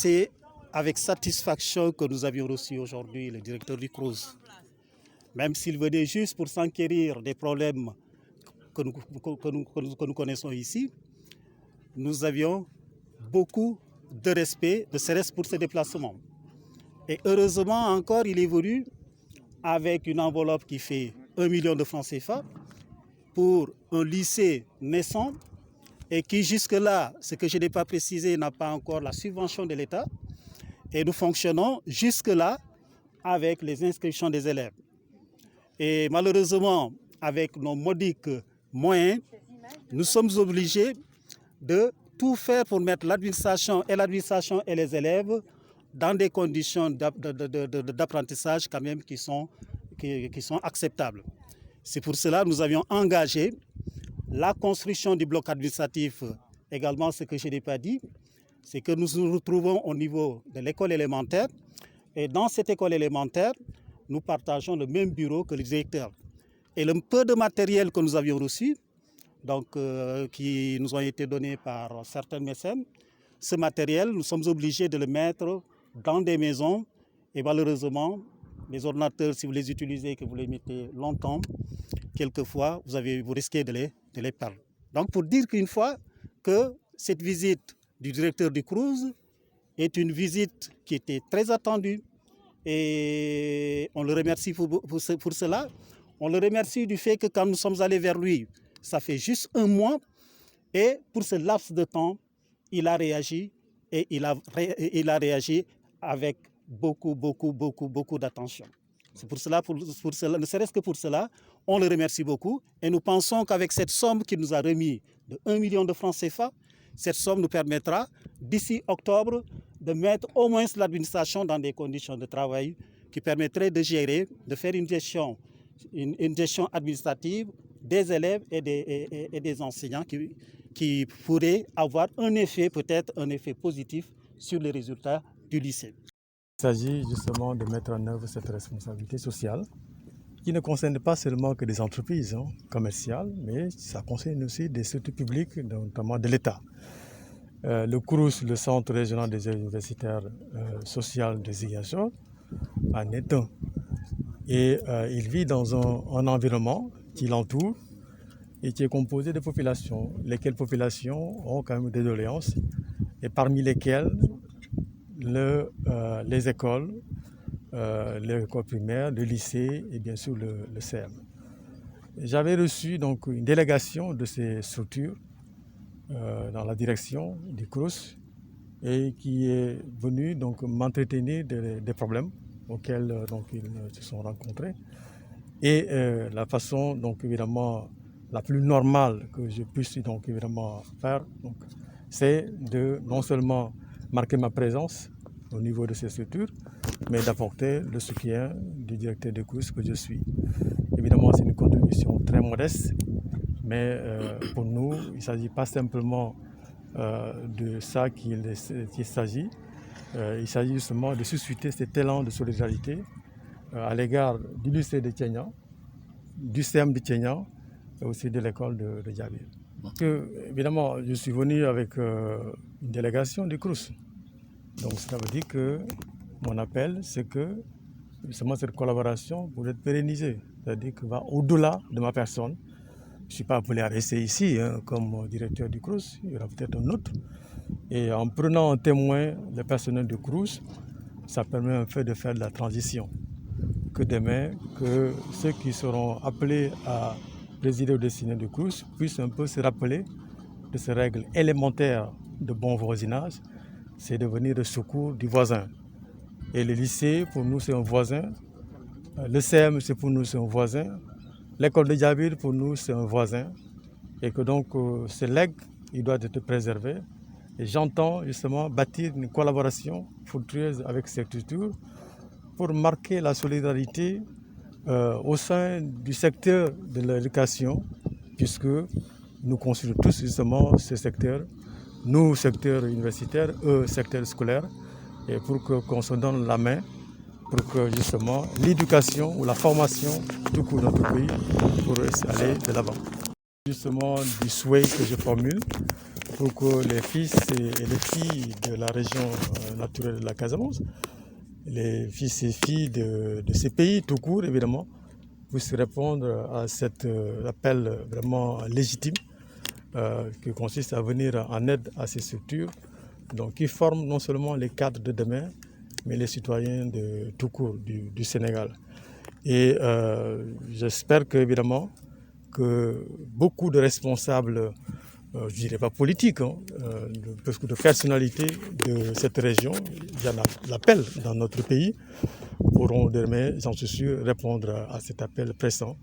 C'est avec satisfaction que nous avions reçu aujourd'hui le directeur du CROUS. Même s'il venait juste pour s'enquérir des problèmes que nous connaissons ici, nous avions beaucoup de respect, ne serait-ce pour ce déplacement. Et heureusement encore, il est venu avec une enveloppe qui fait 1 million de francs CFA pour un lycée naissant et qui jusque-là, ce que je n'ai pas précisé, n'a pas encore la subvention de l'État. Et nous fonctionnons jusque-là avec les inscriptions des élèves. Et malheureusement, avec nos modiques moyens, nous sommes obligés de tout faire pour mettre l'administration et les élèves dans des conditions d'apprentissage quand même qui sont acceptables. C'est pour cela que nous avions engagé la construction du bloc administratif. Également, ce que je n'ai pas dit, c'est que nous nous retrouvons au niveau de l'école élémentaire. Et dans cette école élémentaire, nous partageons le même bureau que le directeur. Et le peu de matériel que nous avions reçu, donc, qui nous ont été donnés par certains mécènes, ce matériel, nous sommes obligés de le mettre dans des maisons. Et malheureusement, les ordinateurs, si vous les utilisez et que vous les mettez longtemps, quelquefois, vous risquez de les perdre. Donc, pour dire qu'une fois que cette visite du directeur du CROUS est une visite qui était très attendue et on le remercie pour cela. On le remercie du fait que quand nous sommes allés vers lui, ça fait juste 1 mois et pour ce laps de temps, il a réagi et il a réagi avec beaucoup d'attention. C'est pour cela, ne serait-ce que pour cela, on le remercie beaucoup et nous pensons qu'avec cette somme qu'il nous a remis de 1 million de francs CFA, cette somme nous permettra d'ici octobre de mettre au moins l'administration dans des conditions de travail qui permettraient de gérer, de faire une gestion administrative des élèves et des enseignants qui pourraient avoir peut-être un effet positif sur les résultats du lycée. Il s'agit justement de mettre en œuvre cette responsabilité sociale qui ne concerne pas seulement que des entreprises commerciales, mais ça concerne aussi des structures publiques, notamment de l'État. Le CROUS, le Centre régional des aides universitaires sociales de Ziguinchor, en est un. Et il vit dans un environnement qui l'entoure et qui est composé de populations, lesquelles populations ont quand même des doléances, et parmi lesquelles les écoles primaires, le lycée et bien sûr le CEM. J'avais reçu donc une délégation de ces structures dans la direction du CROUS et qui est venue donc m'entretenir des problèmes auxquels ils se sont rencontrés. Et la façon donc évidemment la plus normale que je puisse donc évidemment faire, c'est de non seulement marquer ma présence au niveau de ces structures, mais d'apporter le soutien du directeur de CROUS que je suis. Évidemment, c'est une contribution très modeste, mais pour nous, il ne s'agit pas simplement de ça qu'il s'agit. Il s'agit justement de susciter cet élan de solidarité à l'égard du lycée de Thiénian, du CEM de Thiénian et aussi de l'école de Djabel. Évidemment, je suis venu avec une délégation du CROUS. Donc ça veut dire que mon appel, c'est que justement cette collaboration pourrait être pérennisée, c'est-à-dire qu'elle va au-delà de ma personne. Je ne suis pas appelé à rester ici comme directeur du CROUS, il y aura peut-être un autre. Et en prenant en témoin le personnel du CROUS, ça permet en fait de faire de la transition. Que demain, que ceux qui seront appelés à présider au destiné du CROUS puissent un peu se rappeler de ces règles élémentaires de bon voisinage, c'est de venir au secours du voisin. Et le lycée, pour nous, c'est un voisin. Le CEM, pour nous, c'est un voisin. L'école de Djabel, pour nous, c'est un voisin. Et que donc, ce legs, il doit être préservé. Et j'entends justement bâtir une collaboration fructueuse avec ces structures pour marquer la solidarité au sein du secteur de l'éducation, puisque nous construisons tous justement ce secteur, nous, secteur universitaire, eux, secteur scolaire, et pour qu'on se donne la main, pour que justement l'éducation ou la formation du coup dans notre pays pour aller de l'avant. Justement, du souhait que je formule pour que les fils et les filles de la région naturelle de la Casamance, les fils et filles de ces pays tout court évidemment, puissent répondre à cet appel vraiment légitime qui consiste à venir en aide à ces structures, donc qui forment non seulement les cadres de demain, mais les citoyens de tout court du Sénégal. Et j'espère évidemment que beaucoup de responsables, je ne dirais pas politiques, de personnalités de cette région, il y en a l'appel dans notre pays, pourront demain, j'en suis sûr, répondre à cet appel pressant.